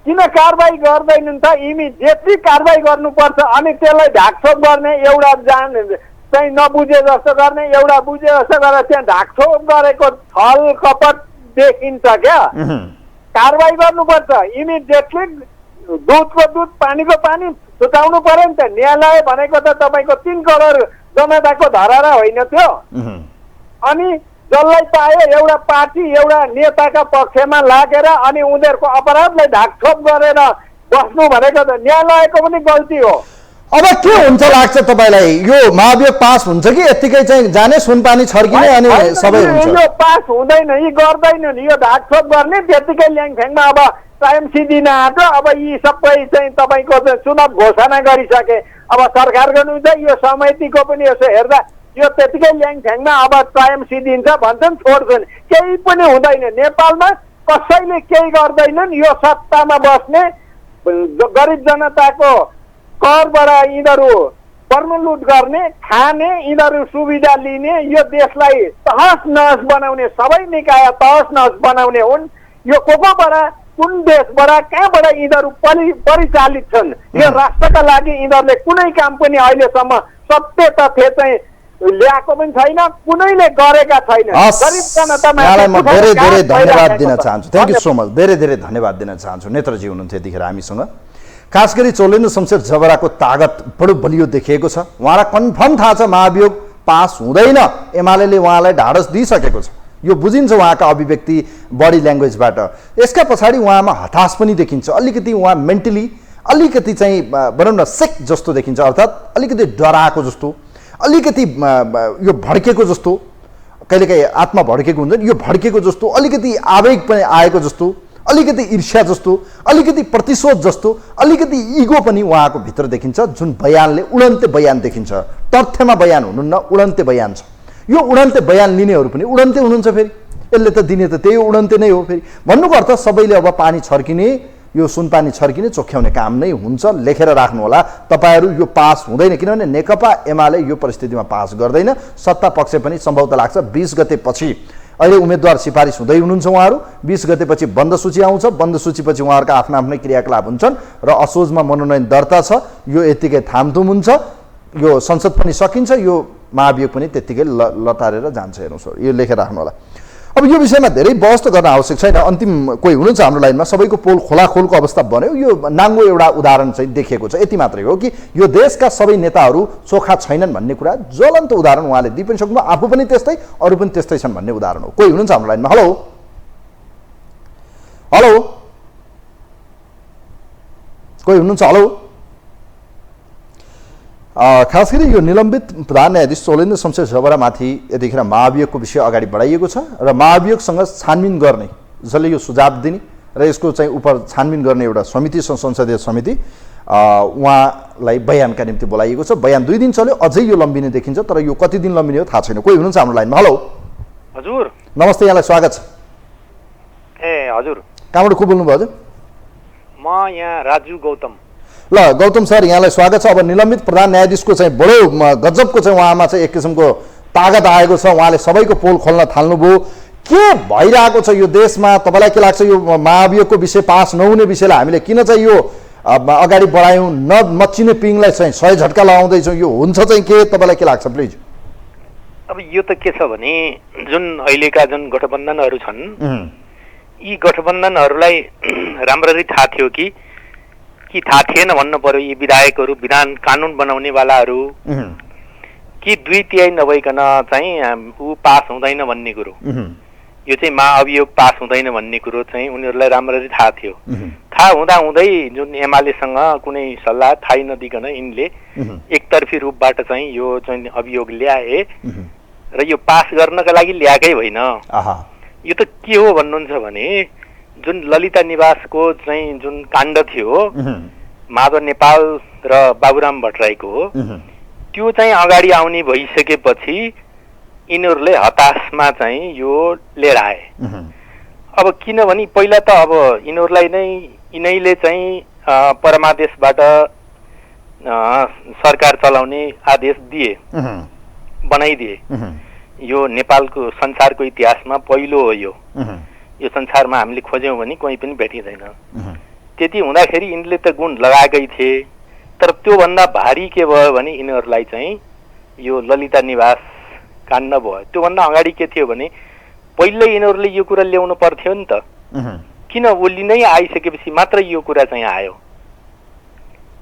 किन कारबाही गर्दैनन् त इमिडिएटली कारबाही गर्नुपर्छ अनि त्यसलाई ढाकछोप गर्ने एउटा चाहिँ नबुझे जस्तो गर्ने एउटा बुझे जस्तो गरेर त्यहाँ ढाकछोप गरेको छल कपट देखिन्छ क्या कारबाही गर्नुपर्छ इमिडिएटली दुधको दुध पानीको पानी छुटाउनु पर्यो नि त न्यायालय भनेको त तपाईँको 3 करोड जनताको धरारा होइन त्यो अनि जसलाई पाए एउटा पार्टी एउटा नेताका पक्षमा लागेर अनि उनीहरूको अपराधलाई ढाकछोप गरेर बस्नु भनेको त न्यायालयको पनि गल्ती हो अब के हुन्छ लाग्छ तपाईलाई यो महाभियोग पास हुन्छ कि यतिकै चाहिँ जाने सुनपानी छर्किने अनि सबै हुन्छ यो पास हुँदैन यी गर्दैनन् यो ढाकछोप गर्ने त्यतिकै ल्याङफ्याङमा अब टाइमसी दिन आएको अब यी सबै चाहिँ तपाईँको चुनाव घोषणा गरिसके अब सरकारको पनि यो समितिको पनि यसो हेर्दा यो त्यतिकै ल्याङफ्याङमा अब टाइमसी दिन्छ भन्छन् छोड्छन् केही पनि हुँदैन नेपालमा कसैले केही गर्दैनन् यो सत्तामा बस्ने गरिब जनताको करबाट यिनीहरू कर्मलुट गर्ने खाने यिनीहरू सुविधा लिने यो देशलाई तहस नहस बनाउने सबै निकाय तहस नहस बनाउने हुन् यो कोबाट कुन देशबाट कहाँबाट यिनीहरू परिचालित छन् यो राष्ट्रका लागि यिनीहरूले कुनै काम पनि अहिलेसम्म सत्य तथ्य चाहिँ ल्याएको पनि छैन कुनैले गरेका छैन गरिब जनतामा धेरै धेरै धन्यवाद दिन चाहन्छु थ्याङ्क यू सो मच धेरै धेरै धन्यवाद दिन चाहन्छु नेत्रजी हुनुहुन्थ्यो यतिखेर हामीसँग खास गरी चोलेन्द्र शमशेर जबराको तागत बडो बलियो देखिएको छ उहाँलाई कन्फर्म थाहा छ महाभियोग पास हुँदैन एमाले उहाँलाई ढाडस दिइसकेको छ यो बुझिन्छ उहाँका अभिव्यक्ति बडी ल्याङ्ग्वेजबाट यसका पछाडि उहाँमा हताश पनि देखिन्छ अलिकति उहाँ मेन्टली अलिकति चाहिँ भनौँ न सिक जस्तो देखिन्छ अर्थात् अलिकति डराएको जस्तो अलिकति यो भड्केको जस्तो कहिलेकाहीँ आत्मा भड्केको हुन्छ यो भड्केको जस्तो अलिकति आवेग पनि आएको जस्तो अलिकति ईर्ष्या जस्तो अलिकति प्रतिशोध जस्तो अलिकति इगो पनि उहाँको भित्र देखिन्छ जुन बयानले उडन्ते बयान देखिन्छ तथ्यमा बयान हुनुहुन्न उडन्ते बयान छ यो उडन्ते बयान लिनेहरू पनि उडन्ते हुनुहुन्छ फेरि यसले त दिने त त्यही उडन्ते नै हो फेरि भन्नुको अर्थ सबैले अब पानी छर्किने यो सुनपानी छर्किने चोख्याउने काम नै हुन्छ लेखेर राख्नु होला तपाईहरू यो पास हुँदैन किनभने नेकपा एमाले यो परिस्थितिमा पास गर्दैन सत्ता पक्ष पनि सम्भवतः लाग्छ 20 गते पछि अहिले उम्मेदवार सिफारिस हुँदै हुनुहुन्छ उहाँहरू 20 गतेपछि बन्द सूची आउँछ बन्द सूचीपछि उहाँहरूका आफ्ना आफ्नै क्रियाकलाप हुन्छन् र असोजमा मनोनयन दर्ता छ यो यतिकै थामथुम हुन्छ यो संसद पनि सकिन्छ यो महाभियोग पनि त्यतिकै लतारेर जान्छ हेर्नुहोस् यो लेखेर राख्नु होला अब यो विषयमा धेरै बहस त गर्न आवश्यक छैन अन्तिम कोही हुनुहुन्छ हाम्रो लाइनमा सबैको पोल खोलाखोलको अवस्था बन्यो यो नाङ्गो एउटा उदाहरण चाहिँ देखिएको छ यति मात्रै हो कि यो देशका सबै नेताहरू चोखा छैनन् भन्ने कुरा ज्वलन्त उदाहरण उहाँले दिइ पनि सक्नुभयो आफू पनि त्यस्तै अरू पनि त्यस्तै छन् भन्ने उदाहरण हो कोही हुनुहुन्छ हाम्रो लाइनमा हेलो हेलो कोही हुनुहुन्छ हेलो खास गरी यो निलम्बित प्रधान न्यायाधीश चोलेन्द्र शमशेर जबरामाथि यतिखेर महाभियोगको विषय अगाडि बढाइएको छ र महाभियोगसँग छानबिन गर्ने जसले यो सुझाव दिने र यसको चाहिँ उप छानबिन गर्ने एउटा समिति संसदीय समिति उहाँलाई बयानका निम्ति बोलाइएको छ। बयान 2 दिन चल्यो, अझै यो लम्बिने देखिन्छ, तर यो कति दिन लम्बिने हो थाहा छैन। कोही हुनुहुन्छ हाम्रो लाइनमा? हेलो हजुर, नमस्ते, यहाँलाई स्वागत छ। ए हजुर, कहाँबाट को बोल्नुभयो हजुर? म यहाँ राजु गौतम। ल गौतम सर, यहाँलाई स्वागत छ। अब निलम्बित प्रधान न्यायाधीशको चाहिँ बडो गजबको चाहिँ उहाँमा चाहिँ एक किसिमको तागत आएको छ, उहाँले सबैको पोल खोल्न थाल्नुभयो। के भइरहेको छ यो देशमा? तपाईँलाई के लाग्छ यो महाभियोगको विषय पास नहुने विषयलाई हामीले किन चाहिँ यो अगाडि बढायौँ? नमच्चिने पिङलाई चाहिँ 100 झट्का लगाउँदैछौँ, यो हुन्छ चाहिँ के? तपाईँलाई के लाग्छ प्लिज? अब यो त के छ भने जुन अहिलेका जुन गठबन्धनहरू छन्, यी गठबन्धनहरूलाई राम्ररी थाहा थियो कि थाहा थिएन भन्नु पर्यो। यी विधायकहरू, विधान कानुन बनाउनेवालाहरू कि 2/3 नभइकन चाहिँ ऊ पास हुँदैन भन्ने कुरो, यो चाहिँ महाअभियोग पास हुँदैन भन्ने कुरो चाहिँ उनीहरूलाई राम्ररी थाहा थियो। थाहा हुँदाहुँदै जुन एमालेसँग कुनै सल्लाह थाहै नदिकन यिनले एकतर्फी रूपबाट चाहिँ यो चाहिँ अभियोग ल्याए र यो पास गर्नका लागि ल्याएकै होइन। यो त के हो भन्नुहुन्छ भने जुन ललिता निवासको चाहिँ जुन काण्ड थियो माधव नेपाल र बाबुराम भट्टराईको, त्यो चाहिँ अगाडि आउने भइसकेपछि यिनीहरूले हताशमा चाहिँ यो लिएर आए। अब किनभने पहिला त अब यिनैले चाहिँ परमादेशबाट सरकार चलाउने आदेश दिए, बनाइदिए। यो नेपालको संसारको इतिहासमा पहिलो हो। यो संसारमा हामीले खोज्यौँ भने कहीँ पनि भेटिँदैन। त्यति हुँदाखेरि यिनले त गुण लगाएकै थिए, तर त्योभन्दा भारी के भयो भने यिनीहरूलाई चाहिँ यो ललिता निवास काण्ड भयो। त्योभन्दा अगाडि के थियो भने पहिल्यै यिनीहरूले यो कुरा ल्याउनु पर्थ्यो नि त। किन ओली नै आइसकेपछि मात्र यो कुरा चाहिँ आयो?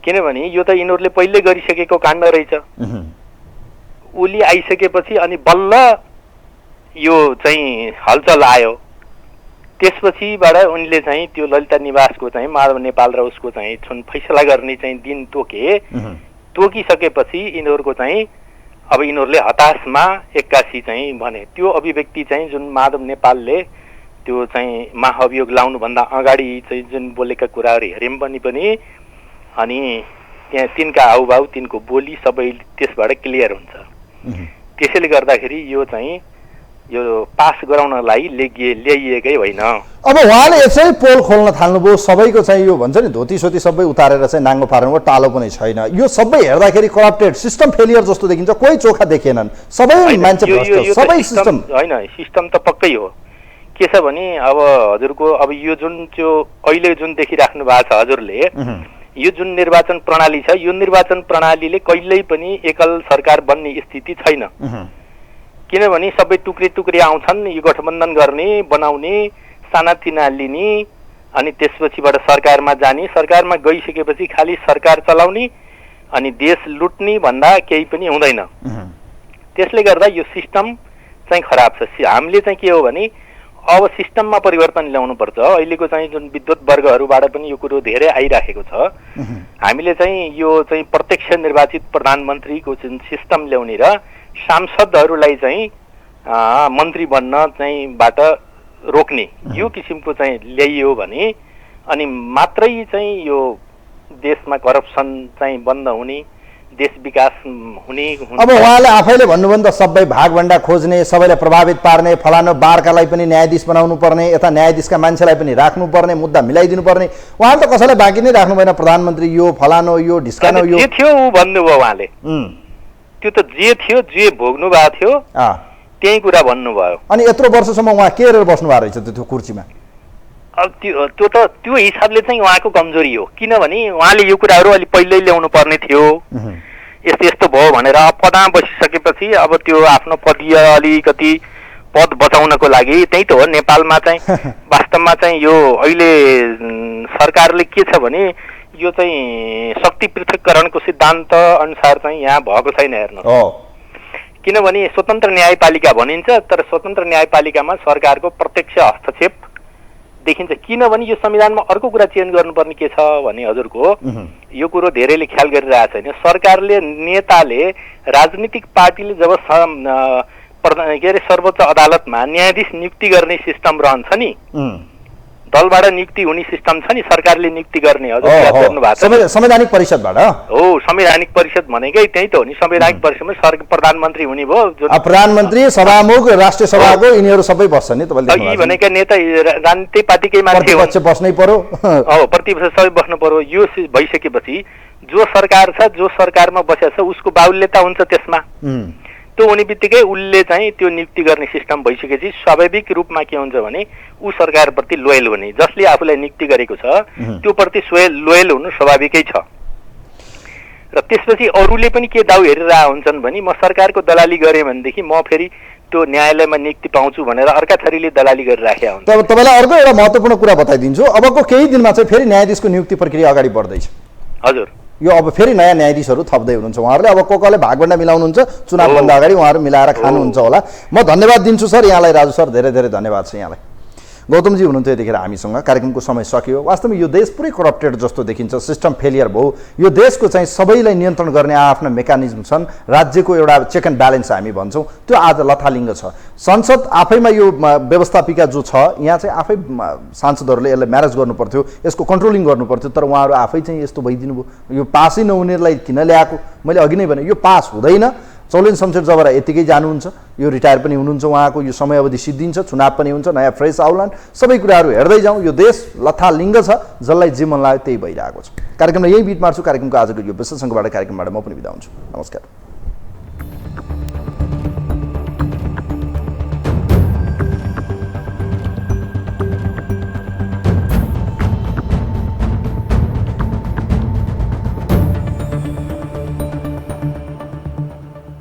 किनभने यो त यिनीहरूले पहिल्यै गरिसकेको काण्ड रहेछ। ओली आइसकेपछि अनि बल्ल यो चाहिँ हलचल आयो। त्यसपछिबाट उनले चाहिँ त्यो ललिता निवासको चाहिँ माधव नेपाल र उसको चाहिँ छुन फैसला गर्ने चाहिँ दिन तोकिसकेपछि यिनीहरूको चाहिँ अब यिनीहरूले हताशमा 81 चाहिँ भने त्यो अभिव्यक्ति चाहिँ जुन माधव नेपालले त्यो चाहिँ महाअभियोग लाउनुभन्दा अगाडि चाहिँ जुन बोलेका कुराहरू हेऱ्यौँ भने पनि अनि त्यहाँ तिनका हाउभाउ, तिनको बोली सबै त्यसबाट क्लियर हुन्छ। त्यसैले गर्दाखेरि यो चाहिँ यो पास गराउनलाई ल्याइएकै होइन। अब उहाँले यसै पोल खोल्न थाल्नुभयो, सबैको चाहिँ यो भन्छ नि धोती सोती सबै उतारेर चाहिँ नाङ्गो पार्नुभयो, टालो पनि छैन। यो सबै हेर्दाखेरि करप्टेड सिस्टम फेलियर जस्तो देखिन्छ, कोही चोखा देखेनन्, सबै मान्छे भ्रष्ट, सबै सिस्टम होइन। सिस्टम त पक्कै हो। के छ भने अब हजुरको अब यो जुन त्यो अहिले जुन देखिराख्नु भएको छ हजुरले, यो जुन निर्वाचन प्रणाली छ, यो निर्वाचन प्रणालीले कहिल्यै पनि एकल सरकार बन्ने स्थिति छैन। किनभने सबै टुक्रे आउँछन्, यो गठबन्धन गर्ने, बनाउने, सानातिना लिने, अनि त्यसपछिबाट सरकारमा जाने, सरकारमा गइसकेपछि खालि सरकार चलाउने अनि देश लुट्ने भन्दा केही पनि हुँदैन। त्यसले गर्दा यो सिस्टम चाहिँ खराब छ। हामीले चाहिँ के हो भने अब सिस्टममा परिवर्तन ल्याउनुपर्छ। अहिलेको चाहिँ जुन विद्युत वर्गहरूबाट पनि यो कुरो धेरै आइराखेको छ। हामीले चाहिँ यो चाहिँ प्रत्यक्ष निर्वाचित प्रधानमन्त्रीको जुन सिस्टम ल्याउने र सांसदहरूलाई चाहिँ मन्त्री बन्न चाहिँ बाट रोक्ने यो किसिमको चाहिँ ल्याइयो भने अनि मात्रै चाहिँ यो देशमा करप्सन चाहिँ बन्द हुने, देश विकास हुने। अब उहाँले आफैले भन्नुभयो नि त, सबै भागभन्डा खोज्ने, सबैलाई प्रभावित पार्ने, फलानु बारकालाई पनि न्यायाधीश बनाउनु पर्ने, यता न्यायाधीशका मान्छेलाई पनि राख्नुपर्ने, मुद्दा मिलाइदिनु पर्ने। उहाँले त कसैलाई बाँकी नै राख्नु भएन, प्रधानमन्त्री यो फलानो यो ढिस्कानो यो जे थियो ऊ भन्नुभयो उहाँले। त्यो त जे थियो, जे भोग्नु भएको थियो त्यही कुरा भन्नुभयो। अनि यत्रो वर्षसम्म उहाँ के गरेर बस्नु भएको रहेछ त्यो कुर्सीमा? अब त्यो हिसाबले चाहिँ उहाँको कमजोरी हो। किनभने उहाँले यो कुराहरू अलि पहिल्यै ल्याउनु पर्ने थियो। यस्तो यस्तो भयो भनेर पदमा बसिसकेपछि अब त्यो आफ्नो पदीय अलिकति पद बचाउनको लागि त्यही त हो। नेपालमा चाहिँ वास्तवमा चाहिँ यो अहिले सरकारले के छ भने यो चाहिँ शक्ति पृथक्करणको सिद्धान्त अनुसार चाहिँ यहाँ भएको छैन हेर्नु। किनभने स्वतन्त्र न्यायपालिका भनिन्छ, तर स्वतन्त्र न्यायपालिकामा सरकारको प्रत्यक्ष हस्तक्षेप देखिन्छ। किनभने यो संविधानमा अर्को कुरा चेन्ज गर्नुपर्ने के छ भने हजुरको यो कुरो धेरैले ख्याल गरिरहेको छैन। सरकारले नेताले राजनीतिक पार्टीले जब के अरे सर्वोच्च अदालतमा न्यायाधीश नियुक्ति गर्ने सिस्टम रहन्छ नि, दलबाट नियुक्ति हुने सिस्टम छ नि, सरकारले नियुक्ति गर्ने हजुर याद गर्नु भएको छ। संवैधानिक परिषदबाट हो, संवैधानिक परिषद भनेकै त्यही त हो नि। संवैधानिक परिषदमा प्रधानमन्त्री हुने भयो, प्रधानमन्त्री, सभामुख, राष्ट्रिय सभाको यिनीहरू सबै बस्छ नि। तपाईँले यी भनेका नेता राजनीतिक पार्टीकै मान्छे प्रतिपक्ष बस्नै पर्यो, प्रतिपक्ष सबै बस्नु पर्यो। यो भइसकेपछि जो सरकार छ, जो सरकारमा बसेको छ उसको बाहुल्यता हुन्छ त्यसमा। त्यो हुने बित्तिकै उसले चाहिँ त्यो नियुक्ति गर्ने सिस्टम भइसकेपछि स्वाभाविक रूपमा के हुन्छ भने ऊ सरकारप्रति लोयल हुने, जसले आफूलाई नियुक्ति गरेको छ त्यो प्रति लोयल हुनु स्वाभाविकै छ। र त्यसपछि अरूले पनि के दाउ हेरिरहेका हुन्छन् भने म सरकारको दलाली गरेँ भनेदेखि म फेरि त्यो न्यायालयमा नियुक्ति पाउँछु भनेर अर्का थरीले दलाली गरिराखेका हुन्छ। तपाईँलाई अर्को एउटा महत्त्वपूर्ण कुरा बताइदिन्छु। अबको केही दिनमा चाहिँ फेरि न्यायाधीशको नियुक्ति प्रक्रिया अगाडि बढ्दैछ। हजुर, यो अब फेरि नयाँ न्यायाधीशहरू थप्दै हुनुहुन्छ उहाँहरूले। अब कसले भागभन्डा मिलाउनुहुन्छ, चुनावभन्दा अगाडि उहाँहरू मिलाएर खानुहुन्छ होला। म धन्यवाद दिन्छु सर यहाँलाई, राजु सर धेरै धेरै धन्यवाद छ यहाँलाई। गौतमजी हुनुहुन्थ्यो यतिखेर हामीसँग। कार्यक्रमको समय सकियो। वास्तवमा यो देश पुरै करप्टेड जस्तो देखिन्छ, सिस्टम फेलियर भयो। यो देशको चाहिँ सबैलाई नियन्त्रण गर्ने आफ्ना मेकानिजम छन्, राज्यको एउटा चेक एन्ड ब्यालेन्स हामी भन्छौँ, त्यो आज लथालिङ्ग छ। संसद आफैमा यो व्यवस्थापिका जो छ यहाँ चाहिँ आफै सांसदहरूले यसलाई म्यानेज गर्नुपर्थ्यो, यसको कन्ट्रोलिङ गर्नुपर्थ्यो, तर उहाँहरू आफै चाहिँ यस्तो भइदिनु भयो। यो पासै नहुनेलाई किन ल्याएको? मैले अघि नै भने यो पास हुँदैन। चौलेन्द्र शमशेर जबरा यतिकै जानुहुन्छ, यो रिटायर पनि हुनुहुन्छ, उहाँको यो समय अवधि सिद्धिन्छ, चुनाव पनि हुन्छ, नयाँ फ्रेस आउलान्, सबै कुराहरू हेर्दै जाउँ। यो देश लथालिङ्ग छ, जसलाई जे मन लाग्यो त्यही भइरहेको छ। कार्यक्रमलाई यही बिट मार्छु। कार्यक्रमको आजको यो विशेष अङ्कबाट कार्यक्रमबाट म पनि बिदा हुन्छु। नमस्कार।